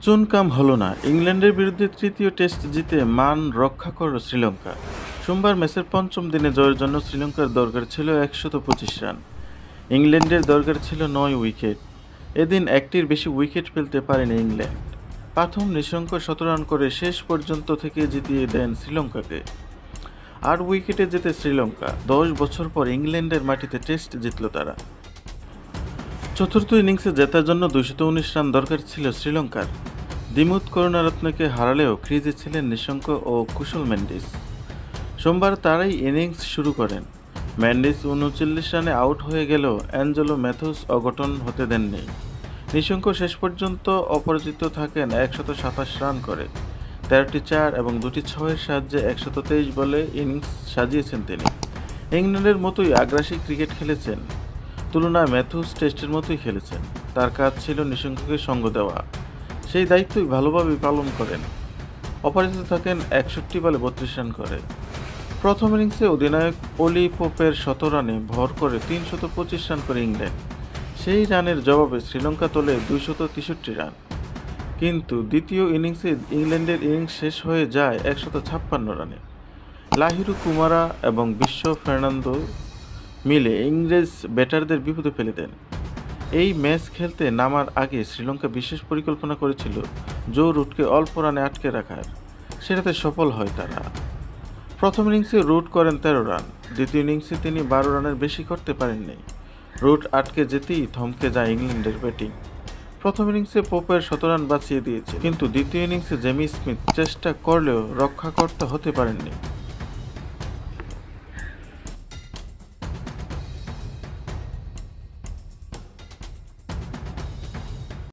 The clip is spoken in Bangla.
চুনকাম হলো না। ইংল্যান্ডের বিরুদ্ধে তৃতীয় টেস্ট জিতে মান রক্ষা করল শ্রীলঙ্কা। সোমবার ম্যাচের পঞ্চম দিনে জয়ের জন্য শ্রীলঙ্কার দরকার ছিল ১২৫ রান। ইংল্যান্ডের দরকার ছিল ৯ উইকেট। এদিন একটির বেশি উইকেট ফেলতে পারেনি ইংল্যান্ড। প্রথম নিঃশঙ্ক ১৭ রান করে শেষ পর্যন্ত থেকে জিতিয়ে দেন শ্রীলঙ্কাকে। ৮ উইকেটে জেতে শ্রীলঙ্কা। ১০ বছর পর ইংল্যান্ডের মাটিতে টেস্ট জিতল তারা। চতুর্থ ইনিংসে জেতার জন্য ২১৯ রান দরকার ছিল শ্রীলঙ্কার। দিমুথ করুণারত্নকে হারালেও ক্রিজে ছিলেন নিঃশঙ্ক ও কুশল মেন্ডিস। সোমবার তারাই ইনিংস শুরু করেন। মেন্ডিস ৩৯ রানে আউট হয়ে গেলেও অ্যাঞ্জেলো ম্যাথুস অঘটন হতে দেননি। নিঃশঙ্ক শেষ পর্যন্ত অপরাজিত থাকেন ১২৭ রান করে। ১৩টি ৪ এবং ২টি ৬-এর সাহায্যে ১২৩ বলে ইনিংস সাজিয়েছেন তিনি। ইংল্যান্ডের মতোই আগ্রাসী ক্রিকেট খেলেছেন। তুলনায় ম্যাথুস টেস্টের মতোই খেলেছেন। তার কাজ ছিল নিঃশঙ্ককে সঙ্গ দেওয়া। সেই দায়িত্বই ভালোভাবেই পালন করেন। অপরাজিত থাকেন ৬১ বলে ৩২ রান করে। প্রথম ইনিংসে অধিনায়ক অলি পোপের ১৭ রানে ভর করে ৩২৫ রান করে ইংল্যান্ড। সেই রানের জবাবে শ্রীলঙ্কা তোলে ২৬৩ রান। কিন্তু দ্বিতীয় ইনিংসে ইংল্যান্ডের ইনিংস শেষ হয়ে যায় ১৫৬ রানে। লাহিরু কুমারা এবং বিশ্ব ফার্নান্দো মিলে ইংরেজ ব্যাটারদের বিপদে ফেলে দেন। এই ম্যাচ খেলতে নামার আগে শ্রীলঙ্কা বিশেষ পরিকল্পনা করেছিল জো রুটকে অল্প রানে আটকে রাখার। সেটাতে সফল হয় তারা। প্রথম ইনিংসে রুট করেন ১৩ রান। দ্বিতীয় ইনিংসে তিনি ১২ রানের বেশি করতে পারেননি। রুট আটকে যেতেই থমকে যায় ইংল্যান্ডের ব্যাটিং। প্রথম ইনিংসে পোপের ১৭ রান বাঁচিয়ে দিয়েছে, কিন্তু দ্বিতীয় ইনিংসে জেমি স্মিথ চেষ্টা করলেও রক্ষা করতে হতে পারেননি।